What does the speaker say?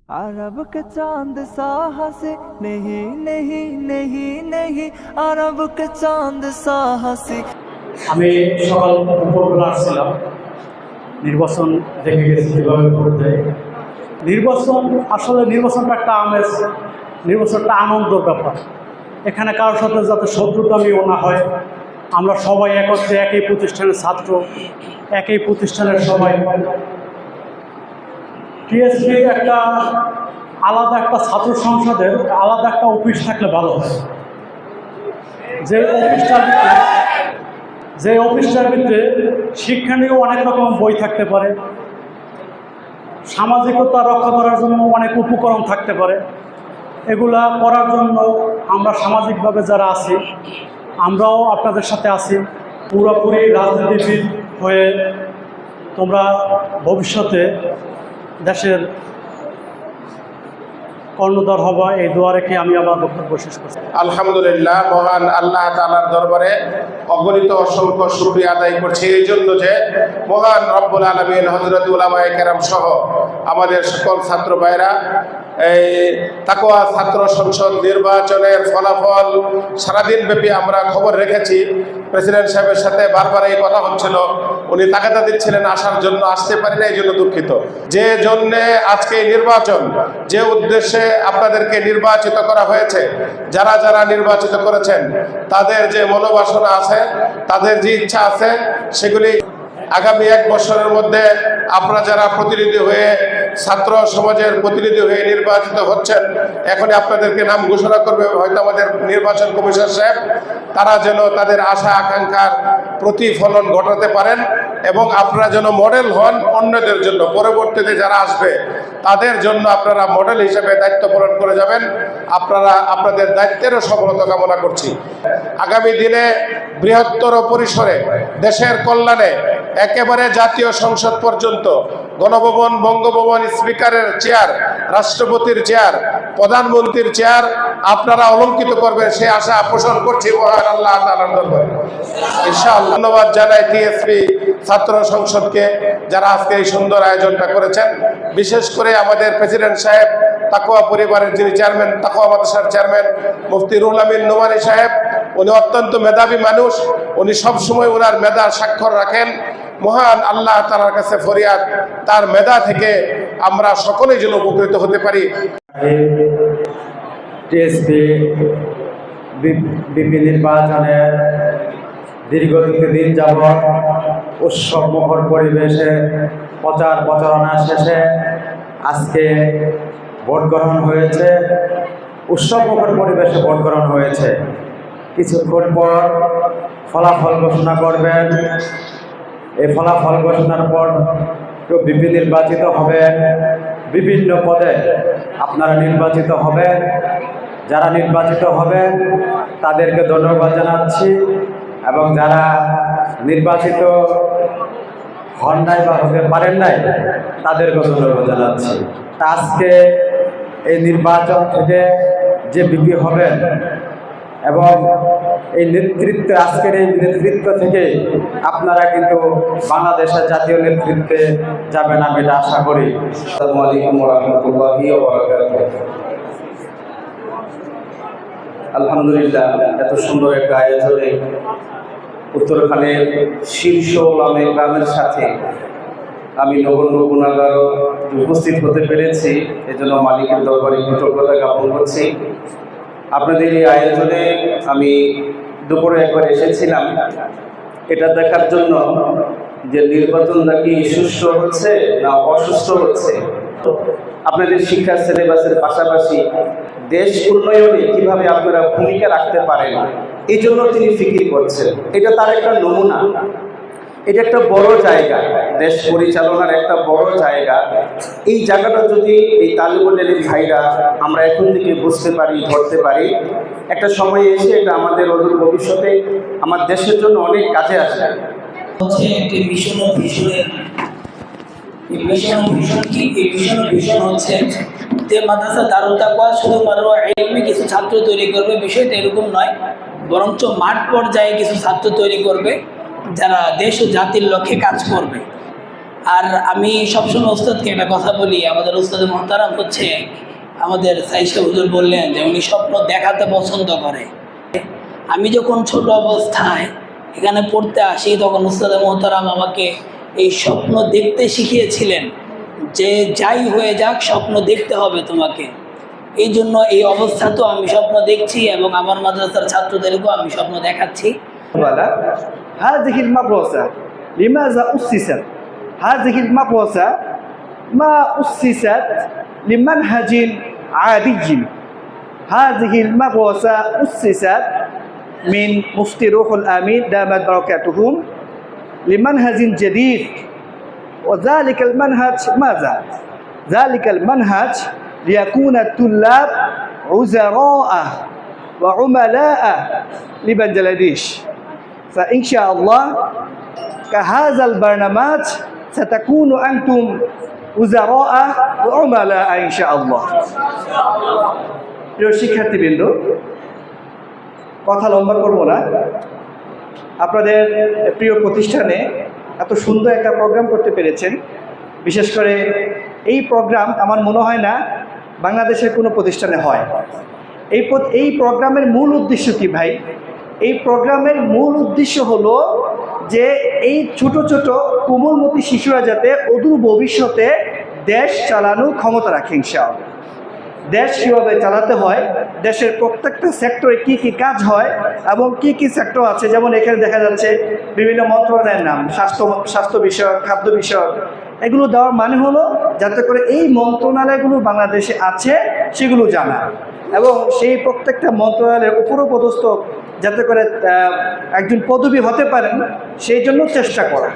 अरब के चांद सा हंसे नहीं नहीं नहीं नहीं अरब के चांद सा हंसे। আমি সকাল দুপুরবেলা আসছিলাম, নির্বাচন দেখে গেছি কীভাবে ভোট দেয়। নির্বাচনটা একটা আমেজ, নির্বাচনটা আনন্দের ব্যাপার। এখানে কারোর সাথে যাতে শত্রুতামিও না হয়, আমরা সবাই একত্রে একই প্রতিষ্ঠানের ছাত্র, একই প্রতিষ্ঠানের সবাই। টিএসপি একটা আলাদা একটা ছাত্র সংসদের আলাদা একটা অফিস থাকলে ভালো হয়। যে অফিসটার ভিতরে শিক্ষা নিয়েও অনেক রকম বই থাকতে পারে, সামাজিকতা রক্ষা করার জন্য অনেক উপকরণ থাকতে পারে। এগুলা করার জন্য আমরা সামাজিকভাবে যারা আছি, আমরাও আপনাদের সাথে আছি। পুরোপুরি রাজনীতিবিদ হয়ে তোমরা ভবিষ্যতে দেশের কর্ণধার হবা, এই দোয়া রেখে আমি আমার বক্তব্য শেষ করছি। আলহামদুলিল্লাহ, মহান আল্লাহ তাআলার দরবারে অগণিত অসংখ্য শুকরিয়া আদায় করছি এই জন্য যে মহান রব্বুল আলামিন হযরত উলামায়ে কেরাম সহ আমাদের সকল ছাত্র ভাইরা এই তাকওয়া ছাত্র সংসদ নির্বাচনের ফলাফল সারাদিন ব্যাপী আমরা খবর রেখেছি। প্রেসিডেন্ট সাহেবের সাথে বারবার এই কথা হচ্ছিল, উনি তাগাদা দিচ্ছিলেন আসার জন্য, আসতে পারি না, এই জন্য দুঃখিত। যে জন্যে আজকে নির্বাচন, যে উদ্দেশ্যে আপনাদেরকে নির্বাচিত করা হয়েছে, যারা যারা নির্বাচিত করেছেন তাদের যে মনোবাসনা আছে, তাদের যে ইচ্ছা আছে, সেগুলি আগামী 1 বছরের মধ্যে আপনারা যারা প্রতিনিধি হয়ে ছাত্র সমাজের প্রতিনিধি হয়ে নির্বাচিত হচ্ছেন, এখনই আপনাদেরকে নাম ঘোষণা করবে হয়তো আমাদের নির্বাচন কমিশনার সাহেব। তারা যেন তাদের আশা আকাঙ্ক্ষার প্রতিফলন ঘটাতে পারেন এবং আপনারা যেন মডেল হন অন্যদের জন্য, পরবর্তীতে যারা আসবে তাদের জন্য আপনারা মডেল হিসেবে দায়িত্ব পালন করে যাবেন। আপনারা আপনাদের দায়িত্বেরও সফলতা কামনা করছি। আগামী দিনে বৃহত্তর পরিসরে দেশের কল্যাণে একেবারে জাতীয় সংসদ পর্যন্ত গণভবন, বঙ্গভবন, স্পিকারের চেয়ার, রাষ্ট্রপতির চেয়ার, প্রধানমন্ত্রীর চেয়ার আপনারা অলঙ্কিত করবেন, সে আশা পোষণ করছি মহান আল্লাহ তাআলার দরবারে ইনশাআল্লাহ। ধন্যবাদ জানাই টিএসপি ছাত্র সংসদকে, যারা আজকে এই সুন্দর আয়োজনটা করেছেন। বিশেষ করে আমাদের প্রেসিডেন্ট সাহেব, তাকওয়া পরিবারের যিনি চেয়ারম্যান, তাকওয়া মাদ্রাসার চেয়ারম্যান মুফতি রুহুল আমিন নোমানী সাহেব, উনি অত্যন্ত মেধাবী মানুষ, উনি সবসময় ওনার মেধার স্বাক্ষর রাখেন। মহান আল্লাহ তাআলার কাছে ফরিয়াদ, তার মেধা থেকে আমরা সকলেই যেন উপকৃত হতে পারি। টিএসপি বিপি নির্বাচনের দীর্ঘ দিন যাবৎ উৎসব মুখর পরিবেশে প্রচার প্রচারণা শেষে আজকে ভোট গ্রহণ হয়েছে। উৎসব মুখর পরিবেশে ভোট গ্রহণ হয়েছে। কিছুক্ষণ পর ফলাফল ঘোষণা করবেন। এই ফলাফল ঘোষণার পর কেউ বিপি নির্বাচিত হবেন, বিভিন্ন পদে আপনারা নির্বাচিত হবেন। যারা নির্বাচিত হবেন তাদেরকে ধন্যবাদ জানাচ্ছি এবং যারা নির্বাচিত হন নাই বা হতে পারেন নাই তাদেরকে ধন্যবাদ জানাচ্ছি। আজকে এই নির্বাচন থেকে যে বিপি হবেন এবং এই নেতৃত্বে, আজকের এই নেতৃত্ব থেকে আপনারা কিন্তু বাংলাদেশের জাতীয় নেতৃত্বে যাবেন, আমি এটা আশা করি। আসসালামু আলাইকুম ওয়া রাহমাতুল্লাহি ওয়া বারাকাতুহু। আলহামদুলিল্লাহ, এত সুন্দর একটা আয়োজনে উত্তরখানের শীর্ষ ওলামা ইকরামের সাথে আমি নগণ্য গুণাগার উপস্থিত হতে পেরেছি, এজন্য মালিকের দরবারে কৃতজ্ঞতা জ্ঞাপন করছি। আপনাদের এই আয়োজনে আমি দুপুরে একবার এসেছিলাম এটা দেখার জন্য যে নির্বাচনটা কি সুষ্ঠু হচ্ছে না অসুষ্ঠু হচ্ছে। আপনাদের শিক্ষা সিলেবাসের পাশাপাশি দেশ উন্নয়নে কিভাবে আপনারা ভূমিকা রাখতে পারেন, এই জন্য তিনি ফিকির করছেন। এটা তার একটা নমুনা। এটা একটা বড় জায়গা, দেশ পরিচালনার একটা বড় জায়গা। এই জায়গাটা যদি এই তালিবুল ইলম ভাইরা আমরা এখন থেকে বুঝতে পারি, ধরতে পারি, একটা সময় এসে এটা আমাদের অদূর ভবিষ্যতে আমার দেশের জন্য অনেক কাজে আসবে। হচ্ছে একটি মিশন ও ভিশনের, এই মিশন ও ভিশন কি? এই মিশন ও ভিশন হচ্ছে যে মাদ্রাসা দারুল তাকওয়া শুধুমাত্র ইলমে কিছু ছাত্র তৈরি করবে, বিষয়টা এরকম নয়, বরঞ্চ মাঠ পর্যায়ে কিছু ছাত্র তৈরি করবে যারা দেশ ও জাতির লক্ষ্যে কাজ করবে। আর আমি সবসময় ওস্তাদকে একটা কথা বলি, আমাদের ওস্তাদ মহতারাম হচ্ছে আমাদের সাইশা হুজুর বললেন যে উনি স্বপ্ন দেখাতে পছন্দ করে। আমি যখন ছোট অবস্থায় এখানে পড়তে আসি তখন ওস্তাদ মহতারাম আমাকে এই স্বপ্ন দেখতে শিখিয়েছিলেন যে যাই হয়ে যাক স্বপ্ন দেখতে হবে তোমাকে। এই জন্য এই অবস্থাতেও আমি স্বপ্ন দেখছি এবং আমার মাদ্রাসার ছাত্রদেরকেও আমি স্বপ্ন দেখাচ্ছি। هذه المدرسة لماذا أسست؟ هذه المدرسة ما أسست لمنهج عادي. هذه المدرسة أسست من مفتي روح الأمين دامت بركاتهم لمنهج جديد، وذلك المنهج ماذا؟ ذلك المنهج ليكون الطلاب وزراء وعملاء لبنجلاديش. فإن شاء الله كهذا البرنامج ستكون أنتم وزراء وعملاء إن شاء الله. প্রিয় শিক্ষার্থীবৃন্দ, কথা লম্বা করব না। আপনাদের প্রিয় প্রতিষ্ঠানে এত সুন্দর একটা প্রোগ্রাম করতে পেরেছেন। বিশেষ করে এই প্রোগ্রাম আমার মনে হয় না বাংলাদেশের কোনো প্রতিষ্ঠানে হয়। এই প্রোগ্রামের মূল উদ্দেশ্য কি ভাই? এই প্রোগ্রামের মূল উদ্দেশ্য হলো যে এই ছোট ছোট কোমলমতি শিশুরা যাতে অদূর ভবিষ্যতে দেশ চালানোর ক্ষমতা রাখে ইনশাআল্লাহ। দেশ কীভাবে চালাতে হয়, দেশের প্রত্যেকটা সেক্টরে কি কি কাজ হয় এবং কি কি সেক্টর আছে, যেমন এখানে দেখা যাচ্ছে বিভিন্ন মন্ত্রণালয়ের নাম, স্বাস্থ্য বিষয়ক, খাদ্য বিষয়ক, এগুলো দেওয়ার মানে হলো যাতে করে এই মন্ত্রণালয়গুলো বাংলাদেশে আছে সেগুলো জানা এবং সেই প্রত্যেকটা মন্ত্রণালয়ের উপরপদস্থ যাতে করে একজন পদবী হতে পারেন সেই জন্য চেষ্টা করা।